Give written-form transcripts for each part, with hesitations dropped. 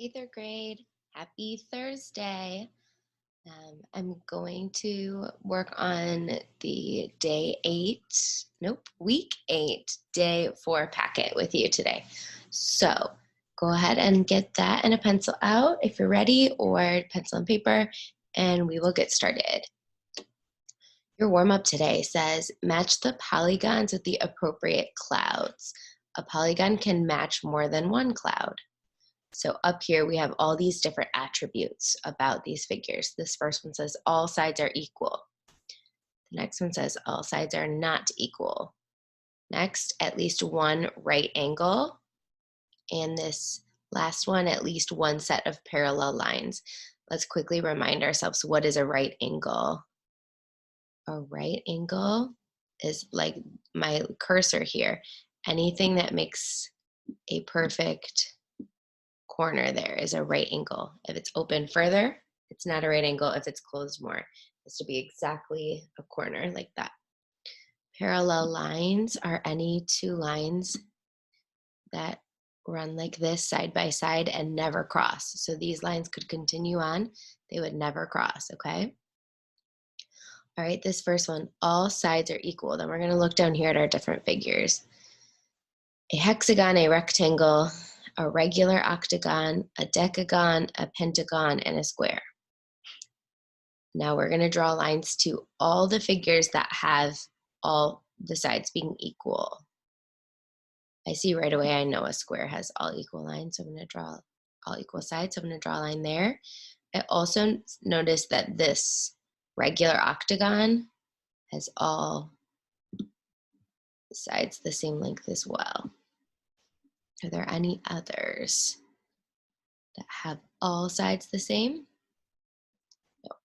Hey, third grade. Happy Thursday. I'm going to work on the week 8, day 4 packet with you today. So go ahead and get that and a pencil out if you're ready, or pencil and paper, and we will get started. Your warm-up today says, match the polygons with the appropriate clouds. A polygon can match more than one cloud. So up here, we have all these different attributes about these figures. This first one says all sides are equal. The next one says all sides are not equal. Next, at least one right angle. And this last one, at least one set of parallel lines. Let's quickly remind ourselves, what is a right angle? A right angle is like my cursor here. Anything that makes a perfect corner there is a right angle. If it's open further, it's not a right angle. If it's closed more, it has to be exactly a corner like that. Parallel lines are any two lines that run like this side by side and never cross. So these lines could continue on. They would never cross, okay? All right, this first one, all sides are equal. Then we're going to look down here at our different figures. A hexagon, a rectangle, a regular octagon, a decagon, a pentagon, and a square. Now we're going to draw lines to all the figures that have all the sides being equal. I see right away, I know a square has all equal lines, so I'm going to draw all equal sides. So I'm going to draw a line there. I also noticed that this regular octagon has all sides the same length as well. Are there any others that have all sides the same? Nope.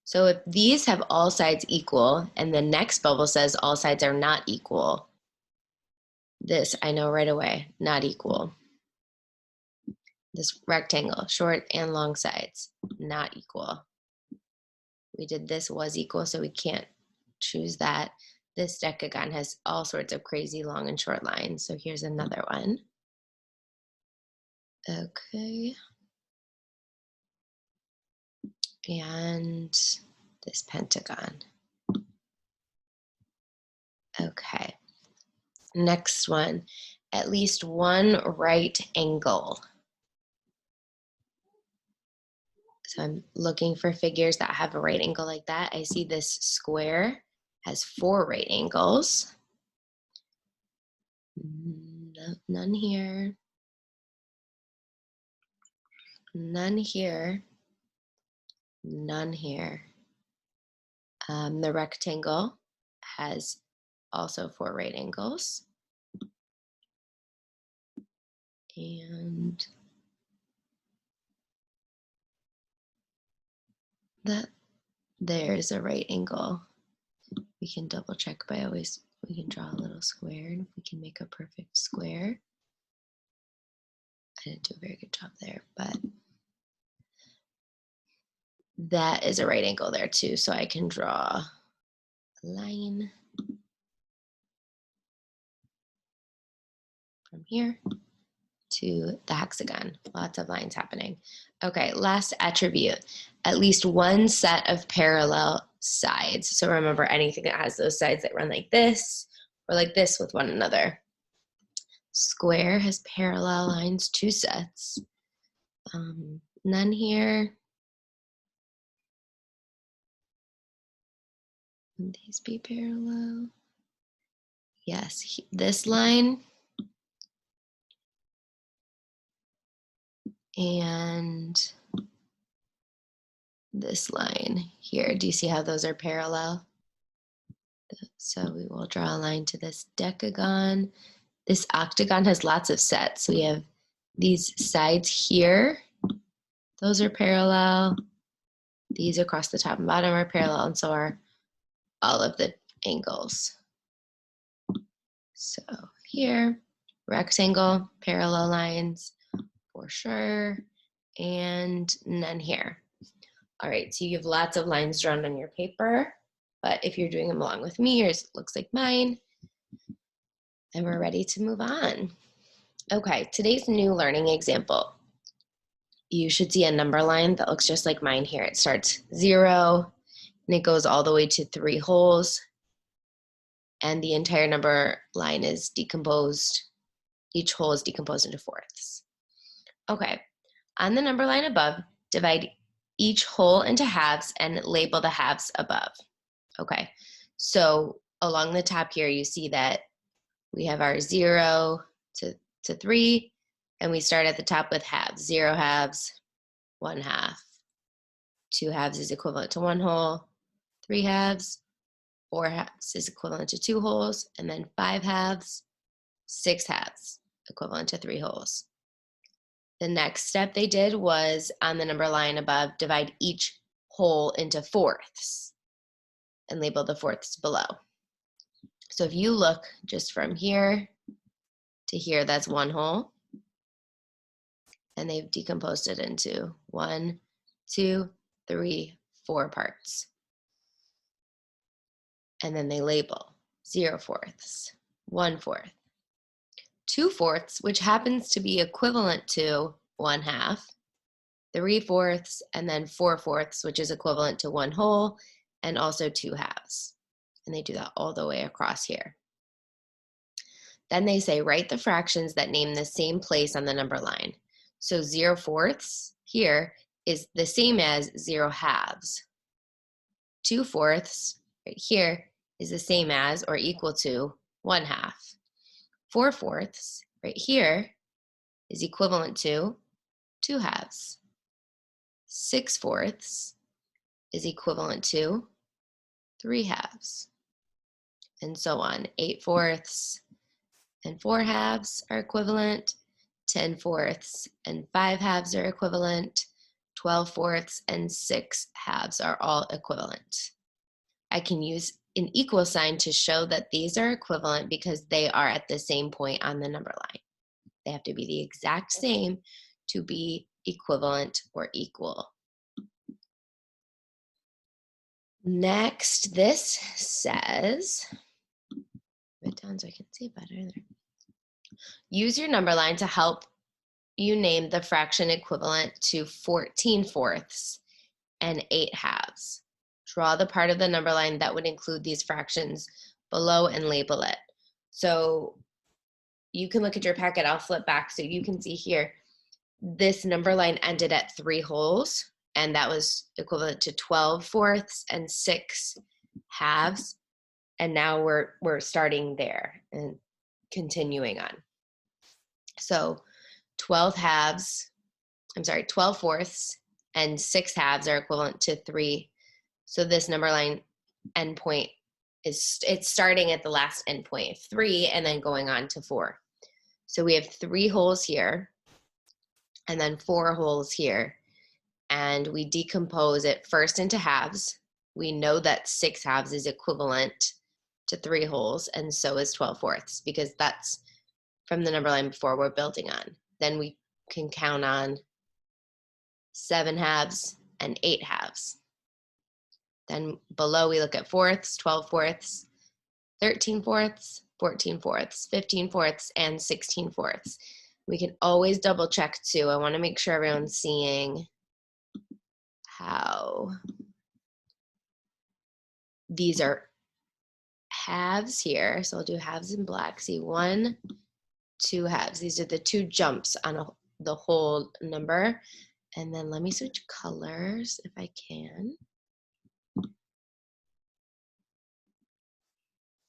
So if these have all sides equal and the next bubble says all sides are not equal, this I know right away, not equal. This rectangle, short and long sides, not equal. We did this was equal, so we can't choose that. This decagon has all sorts of crazy long and short lines. So here's another one. Okay. And this pentagon. Okay. Next one, at least one right angle. So I'm looking for figures that have a right angle like that. I see this square has 4 right angles. No, none here. None here. None here. The rectangle has also 4 right angles. And that there's a right angle. We can double check by we can draw a little square, and if we can make a perfect square. I didn't do a very good job there, but that is a right angle there too. So I can draw a line from here to the hexagon. Lots of lines happening. Okay, last attribute, at least one set of parallel sides. So remember, anything that has those sides that run like this or like this with one another. Square has parallel lines, 2 sets. None here. Would these be parallel? Yes, this line and this line here. Do you see how those are parallel? So we will draw a line to this decagon. This octagon has lots of sets. We have these sides here. Those are parallel. These across the top and bottom are parallel, and so are all of the angles. So here, rectangle, parallel lines for sure, and none here. All right, so you have lots of lines drawn on your paper, but if you're doing them along with me, yours looks like mine, and we're ready to move on. Okay, today's new learning example. you should see a number line that looks just like mine here. It starts 0 and it goes all the way to 3 wholes, and the entire number line is decomposed. Each whole is decomposed into fourths. Okay, on the number line above, divide each whole into halves and label the halves above. Okay, so along the top here, you see that we have our 0 to 3, and we start at the top with halves. 0 halves, 1 half. 2 halves is equivalent to 1 whole. 3 halves, 4 halves is equivalent to 2 wholes, and then 5 halves, 6 halves, equivalent to 3 wholes. The next step they did was, on the number line above, divide each whole into fourths and label the fourths below. So if you look just from here to here, that's 1 whole, and they've decomposed it into 1, 2, 3, 4 parts. And then they label 0 fourths, 1 fourth, 2 fourths, which happens to be equivalent to 1 half, 3 fourths, and then 4 fourths, which is equivalent to 1 whole, and also 2 halves. And they do that all the way across here. Then they say, write the fractions that name the same place on the number line. So 0 fourths here is the same as 0 halves. 2 fourths right here is the same as or equal to 1 half. 4 fourths right here is equivalent to 2 halves. 6 fourths is equivalent to 3 halves. And so on. 8 fourths and 4 halves are equivalent. 10 fourths and 5 halves are equivalent. 12 fourths and 6 halves are all equivalent. I can use an equal sign to show that these are equivalent because they are at the same point on the number line. They have to be the exact same to be equivalent or equal. Next, this says, write it down so I can see better there. Use your number line to help you name the fraction equivalent to 14 fourths and 8 halves. Draw the part of the number line that would include these fractions below and label it. So you can look at your packet. I'll flip back so you can see here. This number line ended at 3 wholes, and that was equivalent to 12 fourths and 6 halves. And now we're starting there and continuing on. So 12 fourths and 6 halves are equivalent to 3. So this number line endpoint it's starting at the last endpoint of 3 and then going on to 4. So we have 3 wholes here and then 4 wholes here. And we decompose it first into halves. We know that 6 halves is equivalent to 3 wholes, and so is 12 fourths, because that's from the number line before we're building on. Then we can count on 7 halves and 8 halves. Then below we look at fourths, 12 fourths, 13 fourths, 14 fourths, 15 fourths, and 16 fourths. We can always double check too. I want to make sure everyone's seeing how these are halves here. So I'll do halves in black. See, 1, 2 halves. These are the 2 jumps on the whole number. And then let me switch colors if I can.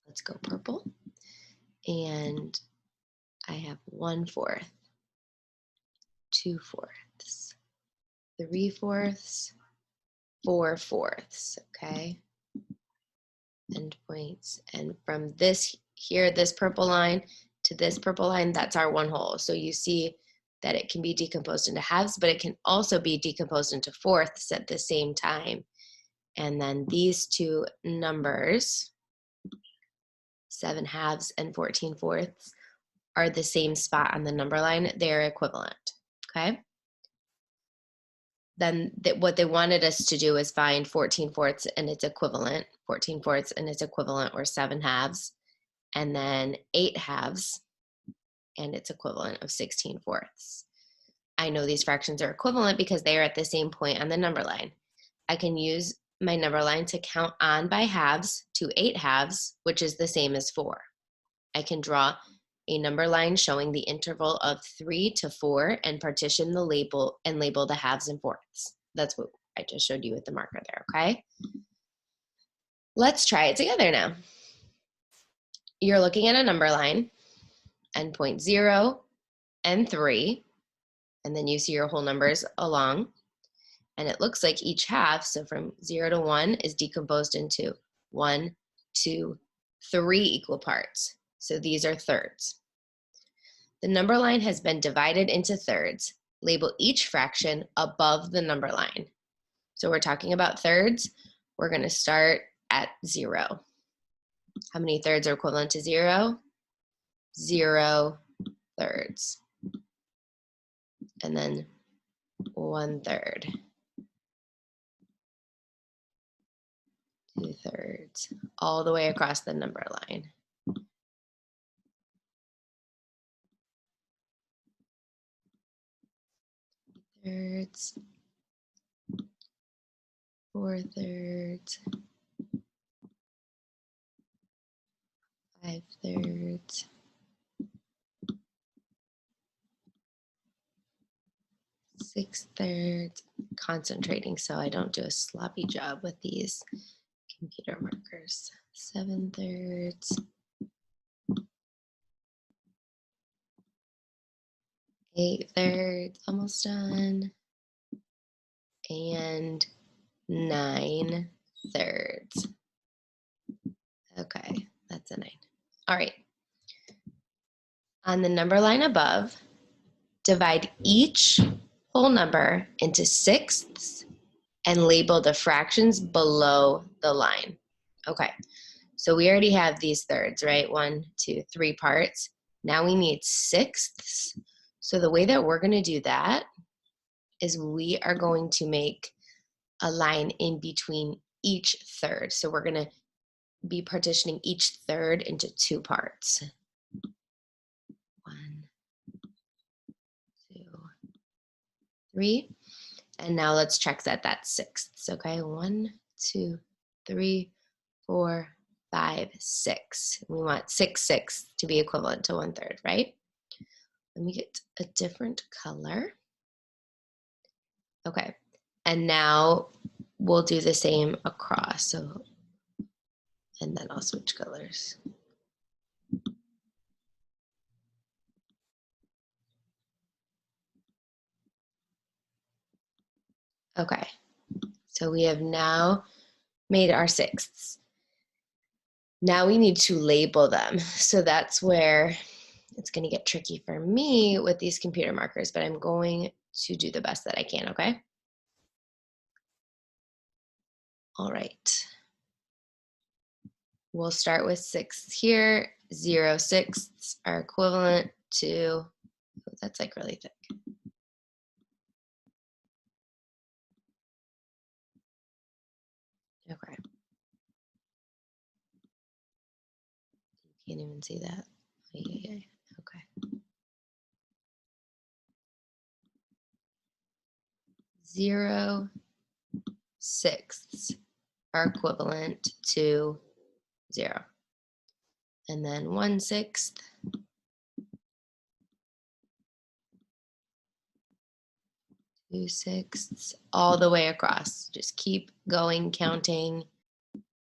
Let's go purple. And I have 1 fourth, 2 fourths, 3 fourths, 4 fourths, okay? Endpoints. And from this here, this purple line to this purple line, that's our 1 whole. So you see that it can be decomposed into halves, but it can also be decomposed into fourths at the same time. And then these 2 numbers, 7 halves and 14 fourths, are the same spot on the number line. They're equivalent, okay? Then what they wanted us to do is find 14 fourths and its equivalent, 14 fourths and its equivalent, or 7 halves, and then 8 halves and its equivalent of 16 fourths. I know these fractions are equivalent because they are at the same point on the number line. I can use my number line to count on by halves to 8 halves, which is the same as 4. I can draw a number line showing the interval of 3 to 4 and partition the label the halves and fourths. That's what I just showed you with the marker there, okay? Let's try it together now. You're looking at a number line and point 0 and 3, and then you see your whole numbers along. And it looks like each half, so from 0 to 1, is decomposed into 1, 2, 3 equal parts. So these are thirds. The number line has been divided into thirds. Label each fraction above the number line. So we're talking about thirds. We're going to start at 0. How many thirds are equivalent to 0? 0 thirds. And then 1/3. 2/3, all the way across the number line. Thirds, 4/3, 5/3, 6/3. Concentrating so I don't do a sloppy job with these computer markers. 7/3, 8/3, almost done, and 9/3. Okay, that's a 9. All right. On the number line above, divide each whole number into sixths and label the fractions below the line. Okay, so we already have these thirds, right? 1, 2, 3 parts. Now we need sixths. So the way that we're going to do that is we are going to make a line in between each third. So we're going to be partitioning each third into 2 parts. 1, 2, 3. And now let's check that that's sixths, okay? 1, 2, 3, 4, 5, 6. We want 6 sixths to be equivalent to 1/3, right? Let me get a different color. Okay, and now we'll do the same across. So, and then I'll switch colors. Okay, so we have now made our sixths. Now we need to label them. So that's where it's going to get tricky for me with these computer markers, but I'm going to do the best that I can, okay? All right. We'll start with sixths here. 0 sixths are equivalent to, oh, that's like really thick. Okay. You can't even see that. Okay. 0 sixths are equivalent to 0. And then 1/6, 2 sixths, all the way across. Just keep going, counting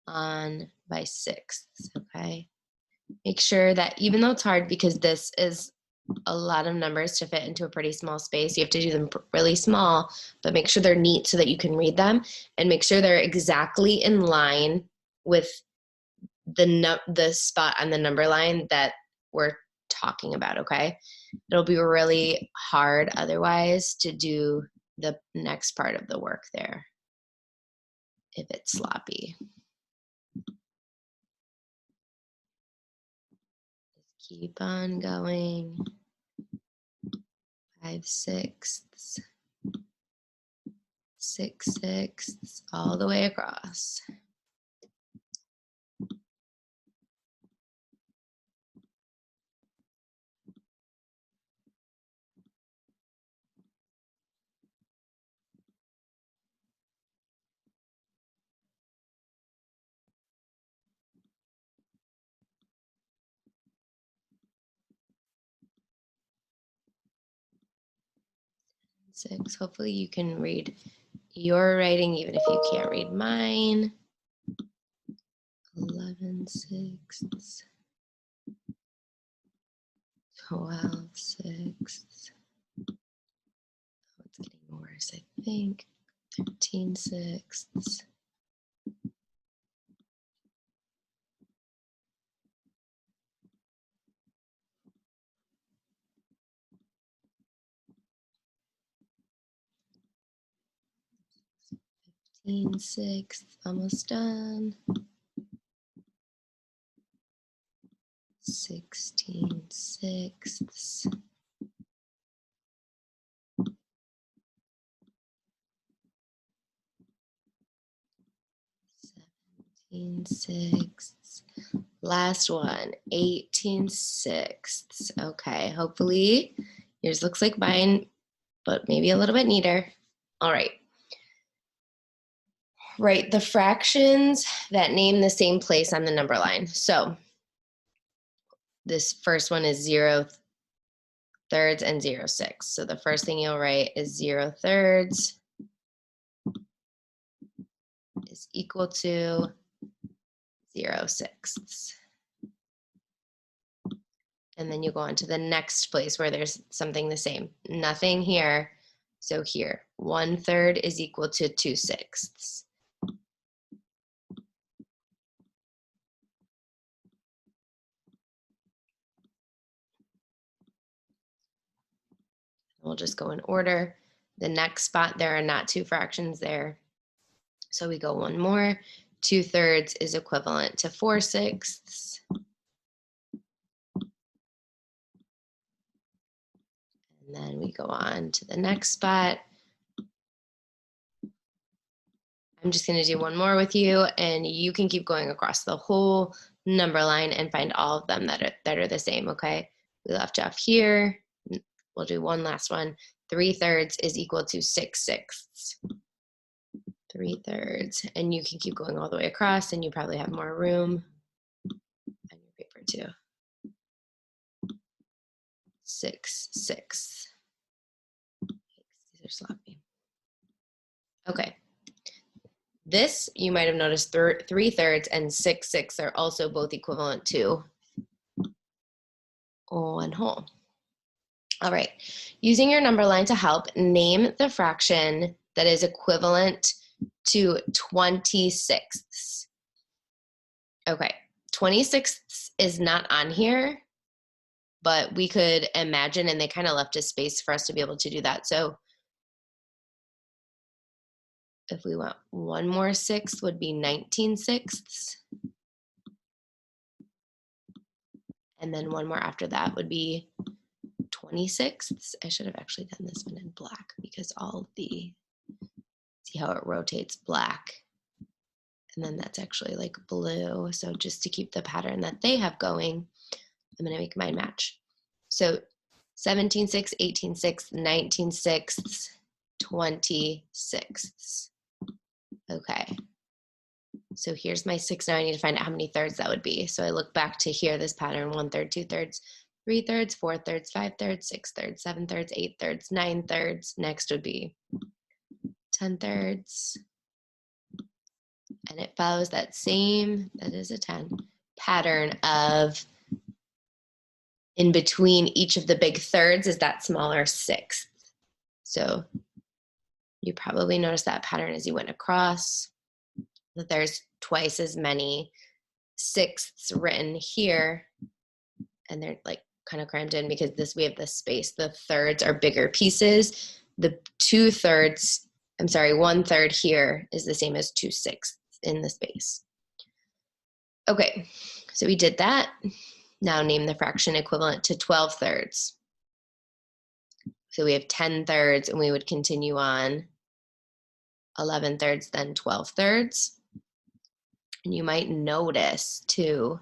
on by sixths, okay? Make sure that even though it's hard because this is a lot of numbers to fit into a pretty small space, you have to do them really small, but make sure they're neat so that you can read them, and make sure they're exactly in line with the spot on the number line that we're talking about, okay? It'll be really hard otherwise to do the next part of the work there if it's sloppy. Just keep on going. 5 sixths, 6 sixths, all the way across. 6. Hopefully you can read your writing even if you can't read mine. 11/6, 12/6. Oh, it's getting worse, I think. 13/6. 15/6, almost done. 16/6. 17/6. Last one, 18/6. Okay, hopefully yours looks like mine, but maybe a little bit neater. All right. Write the fractions that name the same place on the number line. So this first one is 0/3 and 0/6. So the first thing you'll write is 0/3 is equal to 0/6. And then you go on to the next place where there's something the same. Nothing here. So here, 1/3 is equal to 2/6. We'll just go in order. The next spot, there are not two fractions there. So we go one more. 2/3 is equivalent to 4/6. And then we go on to the next spot. I'm just going to do one more with you, and you can keep going across the whole number line and find all of them that are the same, okay? We left off here. We'll do one last one. 3/3 is equal to 6/6. 3/3, and you can keep going all the way across, and you probably have more room on your paper too. 6/6. These are sloppy. Okay. This, you might have noticed 3/3 and 6/6 are also both equivalent to 1/2. All right. Using your number line to help, name the fraction that is equivalent to 20/6. Okay. 20/6 is not on here, but we could imagine, and they kind of left a space for us to be able to do that. So if we want one more 6th would be 19/6. And then one more after that would be 26. I should have actually done this one in black because all of the, see how it rotates black. And then that's actually like blue. So just to keep the pattern that they have going, I'm gonna make mine match. So 17/6, 18/6, 19/6, 20/6. Okay. So here's my 6. Now I need to find out how many thirds that would be. So I look back to here, this pattern: 1/3, 2/3, 3/3, 4/3, 5/3, 6/3, 7/3, 8/3, 9/3. Next would be 10/3. And it follows that same, that is a 10, pattern of in between each of the big thirds is that smaller 6th. So you probably noticed that pattern as you went across, that there's twice as many 6ths written here, and they're like kind of crammed in because we have this space. The thirds are bigger pieces. The 2/3, I'm sorry, 1/3 here is the same as 2/6 in the space. Okay, so we did that. Now name the fraction equivalent to 12/3. So we have 10/3, and we would continue on 11/3, then 12/3. And you might notice too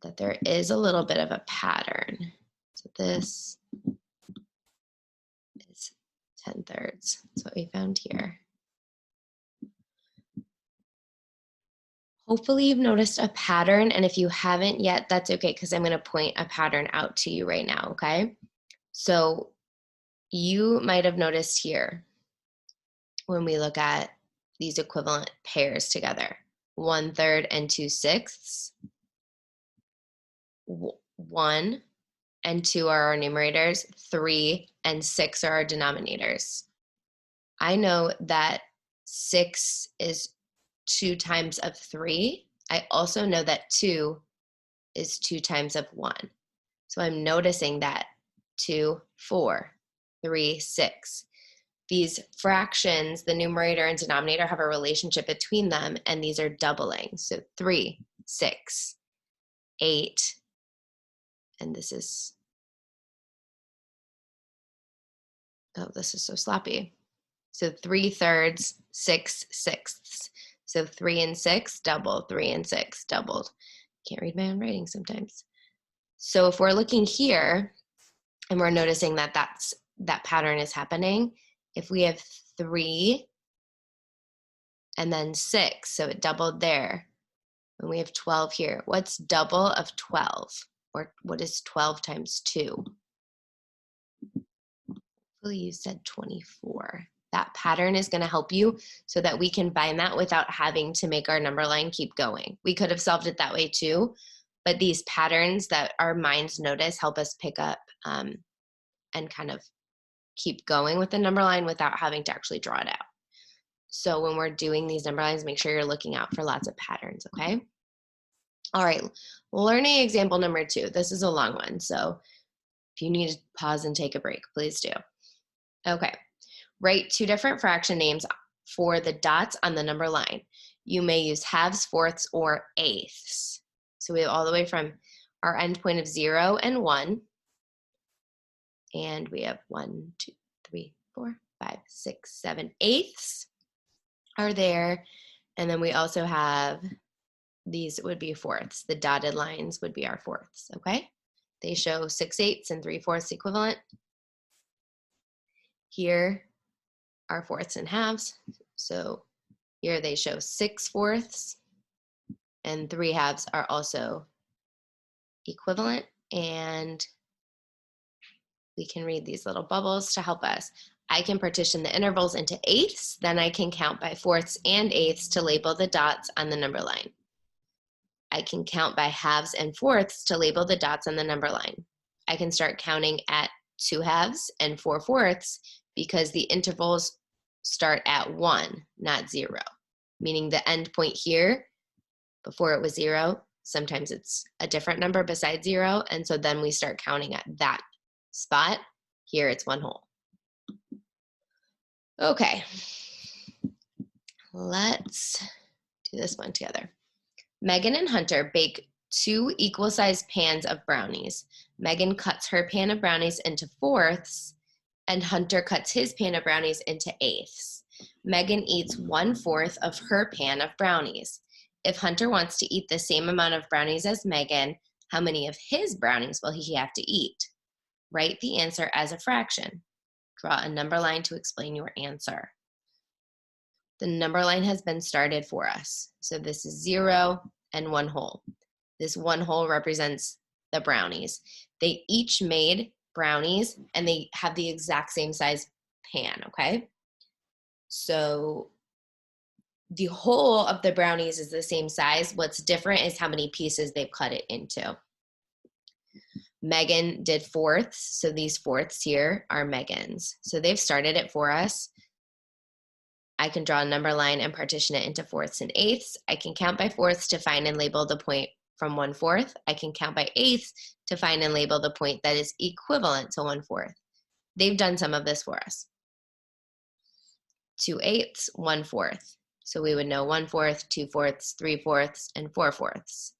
that there is a little bit of a pattern. So this is 10/3. That's what we found here. Hopefully you've noticed a pattern, and if you haven't yet, that's okay, because I'm going to point a pattern out to you right now, okay? So You might have noticed here when we look at these equivalent pairs together, 1/3 and 2/6. 1 and 2 are our numerators, 3 and 6 are our denominators. I know that 6 is 2 times of 3. I also know that 2 is 2 times of 1. So I'm noticing that 2, 4, 3, 6. These fractions, the numerator and denominator, have a relationship between them, and these are doubling. So 3, 6, 8, and this is, oh, this is so sloppy. So 3/3, 6/6. So 3 and 6 double, 3 and 6 doubled. Can't read my own writing sometimes. So if we're looking here and we're noticing that that pattern is happening, if we have 3 and then 6, so it doubled there, and we have 12 here. What's double of 12? Or what is 12 times 2? Hopefully you said 24. That pattern is going to help you so that we can find that without having to make our number line keep going. We could have solved it that way too, but these patterns that our minds notice help us pick up and kind of keep going with the number line without having to actually draw it out. So when we're doing these number lines, make sure you're looking out for lots of patterns, okay? All right, learning example number 2. This is a long one, so if you need to pause and take a break, please do. Okay, write 2 different fraction names for the dots on the number line. You may use halves, fourths, or eighths. So we have all the way from our endpoint of 0 and 1, and we have 1, 2, 3, 4, 5, 6, 7 eighths are there, and then we also have, these would be fourths. The dotted lines would be our fourths, okay? They show 6/8 and 3/4 equivalent. Here are fourths and halves. So here they show 6/4 and 3/2 are also equivalent. And we can read these little bubbles to help us. I can partition the intervals into eighths, then I can count by fourths and eighths to label the dots on the number line. I can count by halves and fourths to label the dots on the number line. I can start counting at 2/2 and 4/4 because the intervals start at 1, not 0, meaning the end point here, before it was 0, sometimes it's a different number besides 0, and so then we start counting at that spot. Here it's 1 whole. Okay, let's do this one together. Megan and Hunter bake 2 equal-sized pans of brownies. Megan cuts her pan of brownies into fourths, and Hunter cuts his pan of brownies into eighths. Megan eats 1/4 of her pan of brownies. If Hunter wants to eat the same amount of brownies as Megan, how many of his brownies will he have to eat? Write the answer as a fraction. Draw a number line to explain your answer. The number line has been started for us. So this is 0 and 1 whole. This 1 whole represents the brownies. They each made brownies and they have the exact same size pan, okay? So the whole of the brownies is the same size. What's different is how many pieces they've cut it into. Megan did fourths, so these fourths here are Megan's. So they've started it for us. I can draw a number line and partition it into fourths and eighths. I can count by fourths to find and label the point from 1/4. I can count by eighths to find and label the point that is equivalent to 1/4. They've done some of this for us. 2/8, 1/4. So we would know 1/4, 2/4, 3/4, and 4/4.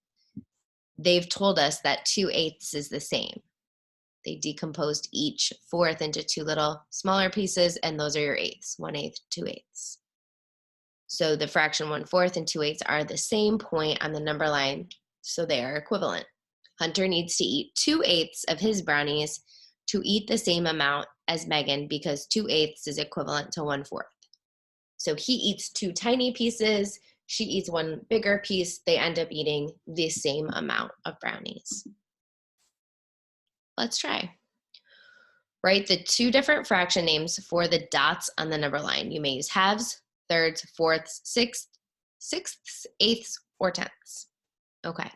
They've told us that 2/8 is the same. They decomposed each fourth into 2 little smaller pieces, and those are your eighths, 1/8, 2/8. So the fraction 1/4 and 2/8 are the same point on the number line, so they are equivalent. Hunter needs to eat 2/8 of his brownies to eat the same amount as Megan because 2/8 is equivalent to 1/4. So he eats 2 tiny pieces, she eats 1 bigger piece, they end up eating the same amount of brownies. Let's try. Write the two different fraction names for the dots on the number line. You may use halves, thirds, fourths, sixths, eighths, or tenths. Okay,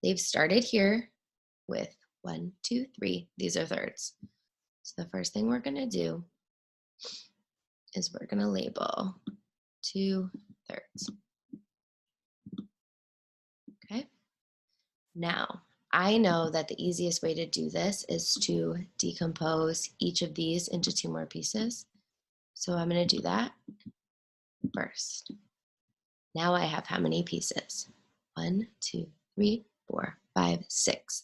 they've started here with 1, 2, 3. These are thirds. So the first thing we're going to do is we're going to label 2 thirds. Okay. Now, I know that the easiest way to do this is to decompose each of these into 2 more pieces. So I'm going to do that first. Now I have how many pieces? 1, 2, 3, 4, 5, 6.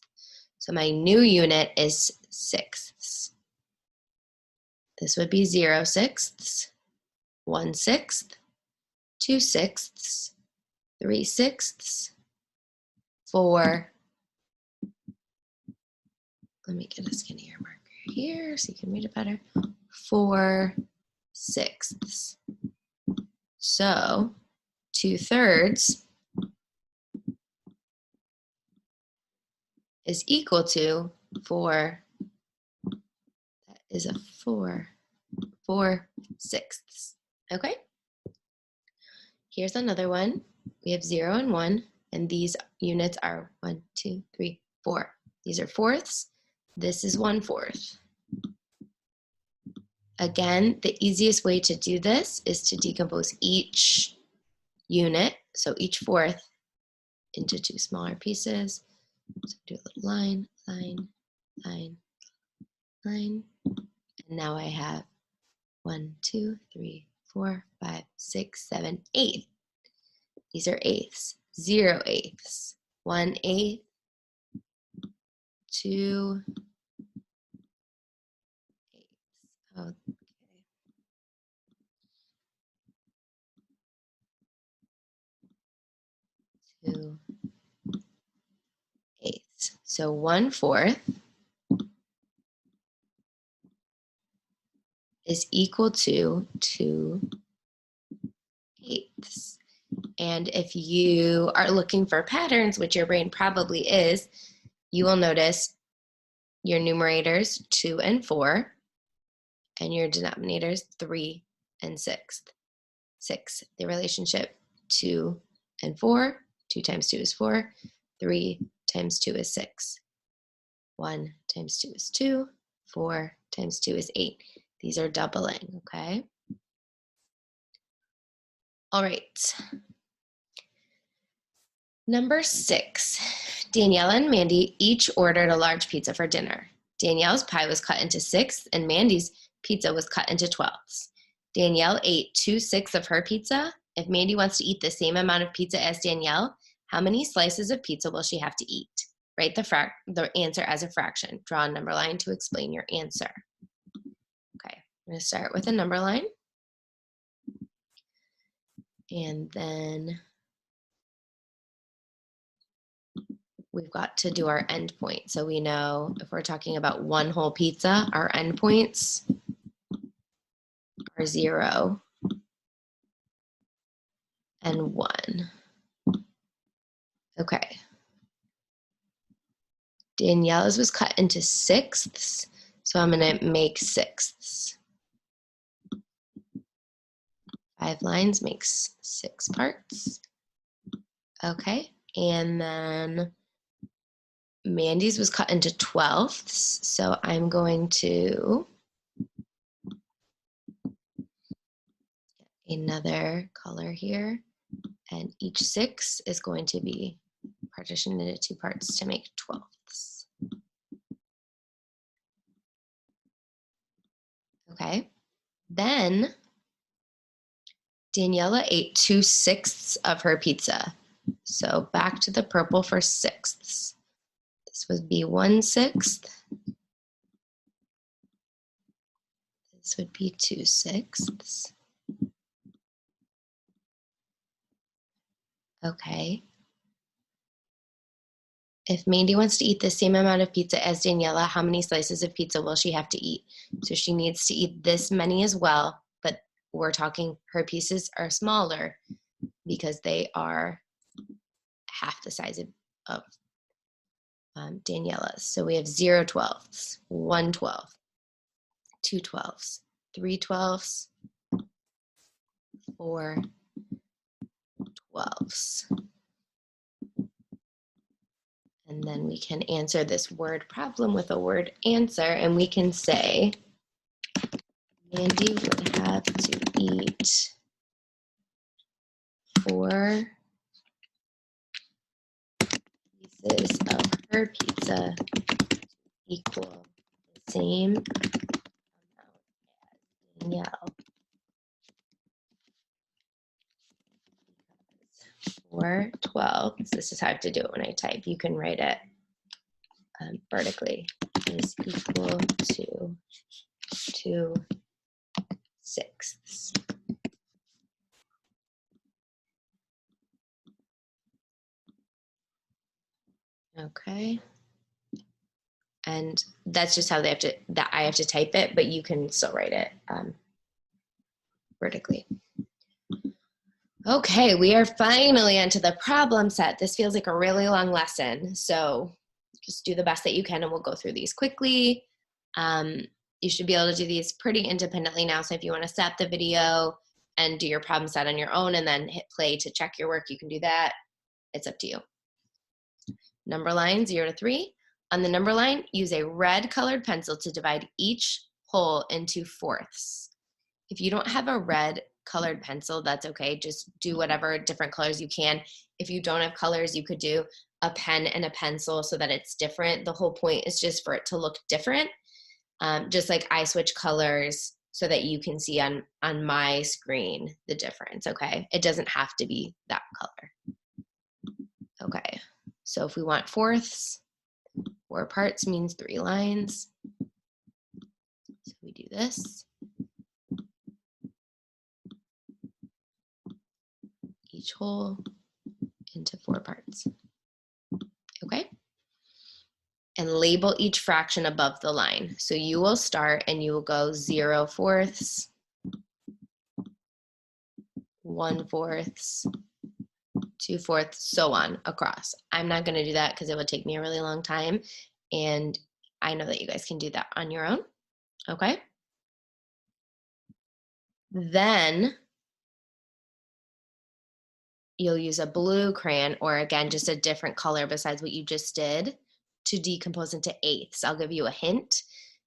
So my new unit is sixths. This would be 0 sixths, 1 sixth, 2 sixths, 3 sixths, 4. Let me get a skinnier marker here so you can read it better. 4 sixths. So 2 thirds is equal to 4. That is a 4 sixths. Okay. Here's another one. We have 0 and 1, and these units are 1, 2, 3, 4. These are fourths. This is 1/4. Again, the easiest way to do this is to decompose each unit, so each fourth, into 2 smaller pieces. So do a little line, line, line, line. And now I have 1, 2, 3, 4, 5, 6, 7, 8. These are eighths. 0 eighths, 1 eighth, 2 eighths. Okay. 2 eighths. So 1/4 is equal to 2 eighths. And if you are looking for patterns, which your brain probably is, you will notice your numerators 2 and 4, and your denominators 3 and 6. The relationship 2 and 4, 2 times 2 is 4, 3 times 2 is 6. 1 times 2 is 2, 4 times 2 is 8. These are doubling, okay? All right. Number 6, Danielle and Mandy each ordered a large pizza for dinner. Danielle's pie was cut into 6ths and Mandy's pizza was cut into 12ths. Danielle ate 2/6 of her pizza. If Mandy wants to eat the same amount of pizza as Danielle, how many slices of pizza will she have to eat? Write the answer as a fraction. Draw a number line to explain your answer. Okay, I'm going to start with a number line. And then we've got to do our endpoint. So we know if we're talking about one whole pizza, our endpoints are 0 and 1. Okay. Danielle's was cut into 6ths, so I'm going to make 6ths. 5 lines makes 6 parts. Okay, and then Mandy's was cut into 12ths, so I'm going to get another color here, and each 6 is going to be partitioned into 2 parts to make 12ths. Okay, then Daniela ate 2/6 of her pizza. So back to the purple for 6ths. This would be 1/6. This would be 2/6. Okay. If Mandy wants to eat the same amount of pizza as Daniela, how many slices of pizza will she have to eat? So she needs to eat this many as well, but we're talking her pieces are smaller because they are half the size of Daniela's. So we have 0/12, 1/12. 2 12s, 3 12s, 4 12s. And then we can answer this word problem with a word answer, and we can say, Mandy would have to eat 4 pieces of her pizza equal the same amount as Danielle. 4 12s, this is how I have to do it when I type. You can write it vertically, is equal to 2 6ths. Okay. And that's just how they have to, that I have to type it, but you can still write it vertically. Okay, we are finally onto the problem set. This feels like a really long lesson, so just do the best that you can and we'll go through these quickly. You should be able to do these pretty independently now, so if you want to stop the video and do your problem set on your own and then hit play to check your work, you can do that. It's up to you. Number line 0 to 3. On the number line, use a red colored pencil to divide each hole into fourths. If you don't have a red colored pencil, that's okay. Just do whatever different colors you can. If you don't have colors, you could do a pen and a pencil so that it's different. The whole point is just for it to look different. Just like I switch colors so that you can see on my screen the difference, okay? It doesn't have to be that color. Okay, so if we want fourths, 4 parts means 3 lines. So we do this. Each hole into 4 parts. Okay? And label each fraction above the line. So you will start and you will go 0 fourths, 1 fourths, 2 fourths, so on across. I'm not going to do that because it would take me a really long time. And I know that you guys can do that on your own. Okay? Then you'll use a blue crayon, or again, just a different color besides what you just did, to decompose into eighths. I'll give you a hint.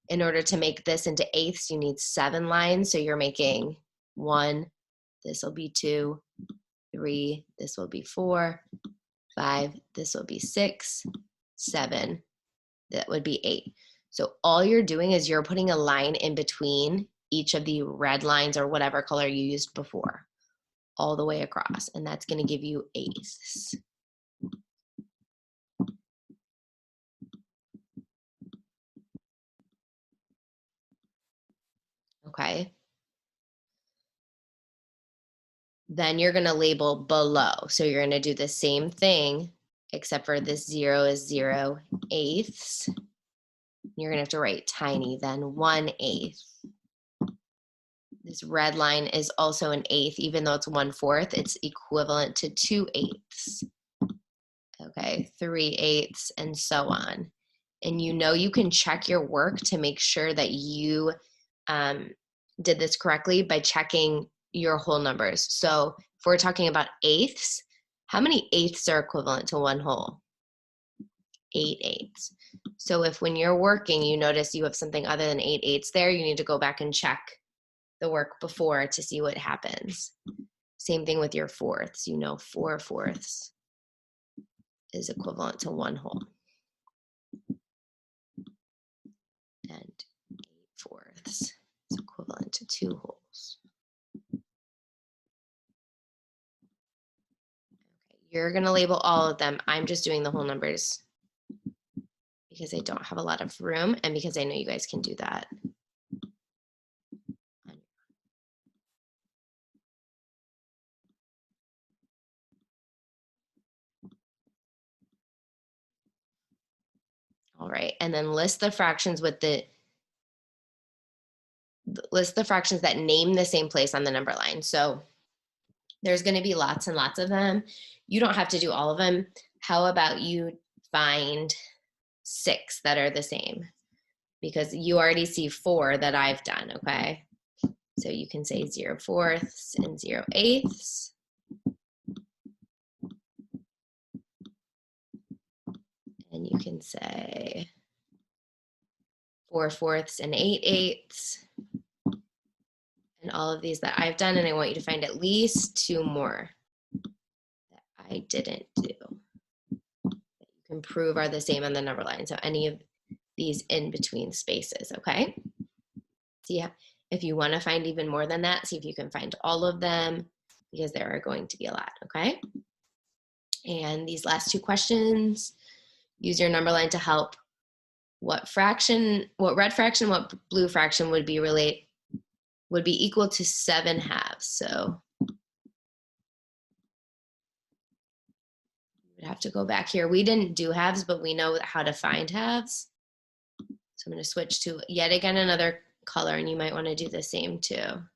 In order to make this into eighths, you need 7 lines. So you're making 1, this will be 2, 3, this will be 4, 5, this will be 6, 7, that would be 8. So all you're doing is you're putting a line in between each of the red lines or whatever color you used before, all the way across, and that's going to give you eighths. Okay. Then you're going to label below. So you're going to do the same thing, except for this 0 is 0 eighths. You're going to have to write tiny, then 1/8. This red line is also an eighth, even though it's 1/4, it's equivalent to 2/8. Okay, 3/8, and so on. And you know you can check your work to make sure that you did this correctly by checking your whole numbers. So if we're talking about eighths, how many eighths are equivalent to 1 whole? 8/8. So if when you're working, you notice you have something other than 8/8 there, you need to go back and check the work before to see what happens. Same thing with your fourths. You know 4 fourths is equivalent to 1 whole. And 8 fourths is equivalent to 2 wholes. Okay, you're going to label all of them. I'm just doing the whole numbers because I don't have a lot of room and because I know you guys can do that. All right, and then list the fractions with list the fractions that name the same place on the number line. So there's going to be lots and lots of them. You don't have to do all of them. How about you find 6 that are the same? because you already see 4 that I've done, okay? So you can say 0/4 and 0/8. And you can say 4/4 and 8/8. And all of these that I've done, and I want you to find at least 2 more that I didn't do that you can prove are the same on the number line. So any of these in between spaces, okay? See if you want to find even more than that, see if you can find all of them, because there are going to be a lot, okay? And these last 2 questions, use your number line to help. What red fraction, what blue fraction would be equal to 7/2. So we'd have to go back here. We didn't do halves, but we know how to find halves. So I'm going to switch to yet again another color, and you might want to do the same too.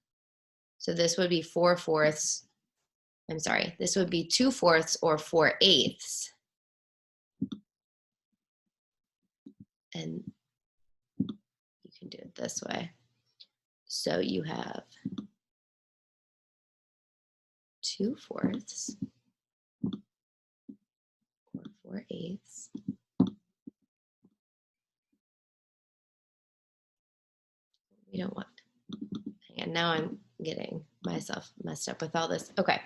So this would be 4/4. I'm sorry, this would be 2/4 or 4/8. And you can do it this way. So you have 2/4 or 4/8. We don't want, and now I'm getting myself messed up with all this. Okay.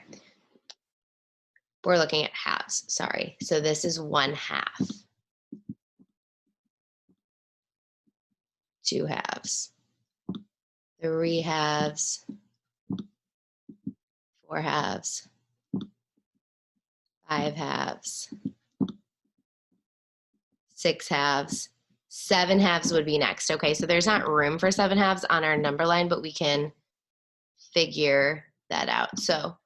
We're looking at halves, sorry. So this is 1/2. 2 halves. 3 halves. 4 halves. 5 halves. 6 halves. 7 halves would be next. Okay, so there's not room for 7 halves on our number line, but we can figure that out. So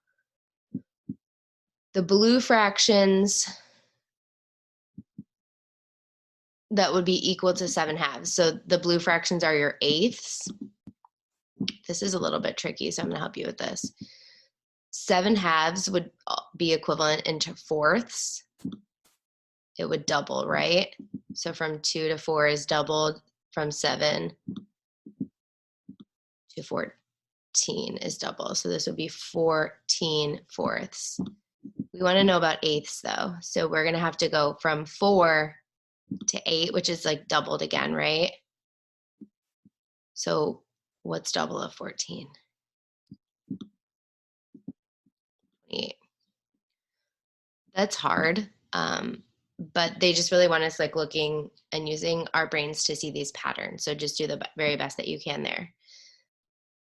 the blue fractions that would be equal to 7 halves. So the blue fractions are your eighths. This is a little bit tricky, so I'm gonna help you with this. 7 halves would be equivalent into fourths. It would double, right? So from 2 to 4 is doubled, from 7 to 14 is double. So this would be 14 fourths. We want to know about eighths though. So we're going to have to go from 4 to 8, which is like doubled again, right? So what's double of 14? 28. That's hard. But they just really want us like looking and using our brains to see these patterns. So just do the very best that you can there.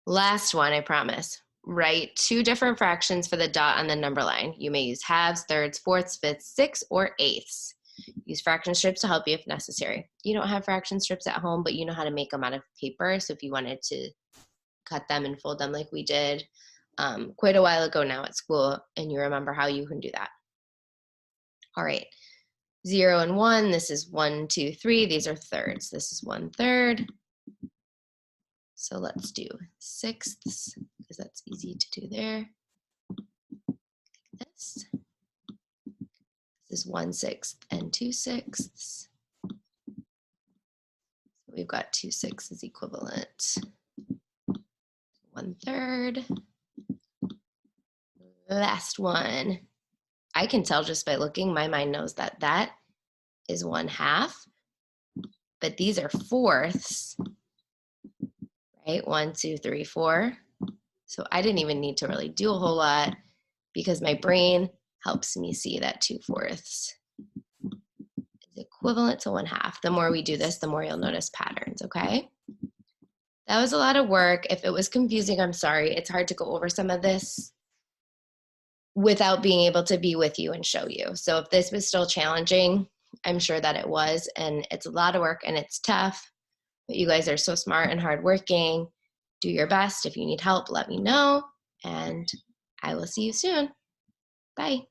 Last one, I promise. Write 2 different fractions for the dot on the number line. You may use halves, thirds, fourths, fifths, sixths, or eighths. Use fraction strips to help you if necessary. You don't have fraction strips at home, but you know how to make them out of paper. So if you wanted to cut them and fold them like we did quite a while ago now at school, and you remember how you can do that. All right. 0 and 1, this is 1, 2, 3. These are thirds. This is 1/3. So let's do sixths, because that's easy to do there. This is 1/6 and 2/6. We've got 2/6 equivalent 1/3. Last one. I can tell just by looking, my mind knows that that is 1/2, but these are fourths, right? 1, 2, 3, 4. So I didn't even need to really do a whole lot because my brain helps me see that 2/4 is equivalent to 1/2. The more we do this, the more you'll notice patterns, okay? That was a lot of work. If it was confusing, I'm sorry. It's hard to go over some of this without being able to be with you and show you. So if this was still challenging, I'm sure that it was, and it's a lot of work and it's tough, but you guys are so smart and hardworking. Do your best. If you need help, let me know, and I will see you soon. Bye.